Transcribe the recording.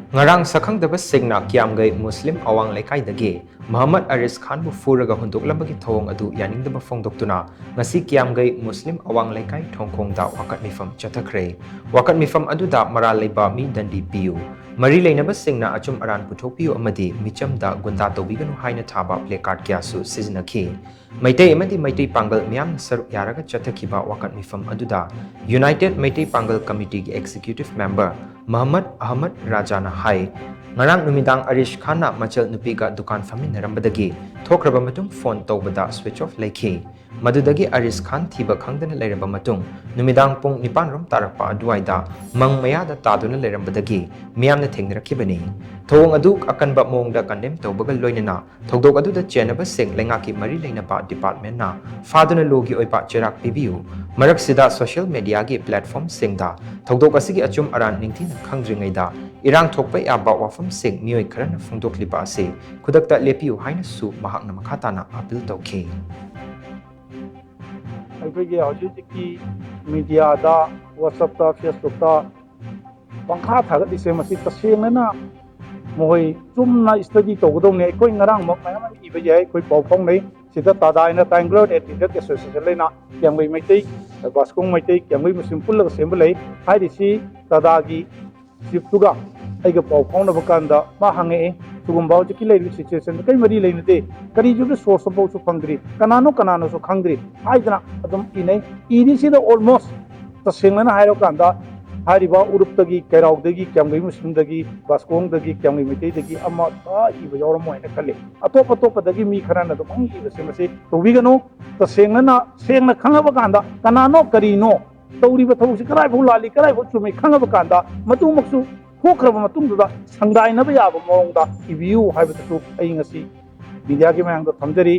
Ngarang sakhangdaba singna kiamgai Muslim awang lekaidagi Muhammad Aris Khan bu furaga hunduklambagi thawong adu yaningdaba fongdoktuna ngasi kiamgai Muslim awang lekai thongkhongda wakat mifam chathakre wakat mifam aduda maral leiba mi dandi piu mari leinaba singna achum aran puthokpiu amadi michamda gunda tobiganu haina thaba placard kyasu sizinakhi Maitai amadi Maitai Pangal miyam saruk yaraga chathakhiba wakat mifam aduda United Maitai Pangal Committee gi Executive Member Muhammad Ahmad Rajana hai ngarang numidang Arish Khan na machal nupiga dukan faminarambadagi thokraba matung phone tawbada switch off leikhi madudagi Arish Khan thiba khangdana leiraba matung numidang pung 9 rom tarakpa aduaida mangmayada taduna leirambadagi miyamna thengnarakibani thawong adu akanba mongda kandem tawbaga loinana thogdok aduda chenaba sing lengaki mari leinaba department na faduna logi oipa cherak pibiu marak sida social media gi platform singda thogdok asigi achum aran ningthina khangdringaida irang thokpa yaba wafam sing mioi kharana phungdokliba ase khudakta lepiu haina su mahakna makhatana appeal tawkhi ꯑꯩꯈꯣꯏꯒꯤ ꯍꯧꯖꯤꯛꯀꯤ ꯃꯤꯗꯤꯌꯥꯗ ꯋꯥꯆꯞꯇ ꯐꯦꯁꯕꯨꯛꯇ ꯄꯪꯈꯥ ꯊꯥꯒꯠꯂꯤꯁꯦ ꯃꯁꯤ ꯇꯁꯦꯡꯅ ꯃꯈꯣꯏ ꯆꯨꯝꯅ study ꯇꯧꯒꯗꯧꯅꯤ ꯑꯩꯈꯣꯏ ꯉꯔꯥꯡꯃꯛ ꯃꯌꯥꯝ ꯑꯃ ꯏꯕ ꯌꯥꯏ ꯑꯩꯈꯣꯏ ꯄꯥꯎ ꯐꯥꯎꯅꯩ ꯁꯤꯗ ꯇꯥꯗꯥ ꯍꯥꯏꯅ ꯇ꯭ꯔꯥꯏꯡꯒꯨꯂꯔ ꯑꯦꯊꯂꯦꯇꯤꯛ ꯑꯦꯁꯣꯁꯤꯌꯦꯁꯟ ꯂꯩꯅ ꯀꯤꯌꯥꯝꯒꯩ ꯃꯩꯇꯩ ꯕꯥꯁꯀꯣꯡ ꯃꯩꯇꯩ ꯀꯤꯌꯥꯝꯒꯩ ꯃꯨꯁꯂꯤꯝ ꯄꯨꯜꯂꯒ ꯁꯦꯝꯕ ꯂꯩ ꯍꯥꯏꯔꯤꯁꯤ ꯇꯥꯗꯥꯒꯤ ꯆꯤꯐꯇꯨꯒ ꯑꯩꯒ ꯄꯥꯎ ꯐꯥꯎꯅꯕ ꯀꯥꯟꯗ ꯃꯥ ꯍꯪꯉꯛꯑꯦ ꯁꯤꯒꯨꯝꯕ ꯍꯧꯖꯤꯛꯀꯤ ꯂꯩꯔꯤꯕ ꯁꯤꯆꯨꯋꯦꯁꯟꯗ ꯀꯔꯤ ꯃꯔꯤ ꯂꯩꯅꯗꯦ ꯀꯔꯤꯁꯨ ꯁꯣꯔꯁ ꯑꯃꯐꯥꯎꯁꯨ ꯐꯪꯗ꯭ꯔꯤ ꯀꯅꯥꯅꯣꯁꯨ ꯈꯪꯗ꯭ꯔꯤ ꯍꯥꯏꯗꯅ ꯑꯗꯨꯝ ꯏꯅꯩ ꯏꯔꯤꯁꯤꯗ ꯑꯣꯜꯃꯣꯁ ꯇꯁꯦꯡꯅ ꯍꯥꯏꯔꯀꯥꯟꯗ ꯍꯥꯏꯔꯤꯕ ꯎꯔꯨꯞꯇꯒꯤ ꯀꯩꯔꯥꯎꯗꯒꯤ ꯀꯤꯌꯥꯝꯒꯩ ꯃꯨꯁꯂꯤꯝꯗꯒꯤ ꯕꯥꯁꯀꯣꯡꯗꯒꯤ ꯀꯤꯌꯥꯝꯒꯩ ꯃꯩꯇꯩꯗꯒꯤ ꯑꯃꯠꯇ ꯏꯕ ꯌꯥꯎꯔꯝꯃꯣꯏꯅ ꯈꯜꯂꯤ ꯑꯇꯣꯞꯄꯗꯒꯤ ꯃꯤ ꯈꯔꯅ ꯑꯗꯨꯝ ꯏꯕꯁꯦ ꯃꯁꯤ ꯇꯧꯕꯤꯒꯅꯨ ꯁꯦꯡꯅ ꯈꯪꯉꯕ ꯀꯥꯟꯗ ꯀꯅꯥꯅꯣ ꯀꯔꯤꯅꯣ ꯇꯧꯔꯤꯕ ꯊꯕꯛꯁꯤ ꯀꯗꯥꯏꯐꯥꯎ ꯂꯥꯜꯂꯤ ꯀꯗꯥꯏꯐꯥꯎ ꯆꯨꯝꯃꯤ ꯈꯪꯉꯕ ꯀꯥꯟꯗ ꯃꯗꯨꯃꯛꯁꯨ ꯊꯣꯛꯈ꯭ꯔꯕ ꯃꯇꯨꯡꯗꯨꯗ ꯁꯪꯗꯥꯏꯅꯕ ꯌꯥꯕ ꯃꯑꯣꯡꯗ ꯏꯕꯤꯌꯨ ꯍꯥꯏꯕꯗꯨꯁꯨ ꯑꯩ ꯉꯁꯤ ꯃꯤꯗꯤꯌꯥꯒꯤ ꯃꯌꯥꯝꯗ ꯊꯝꯖꯔꯤ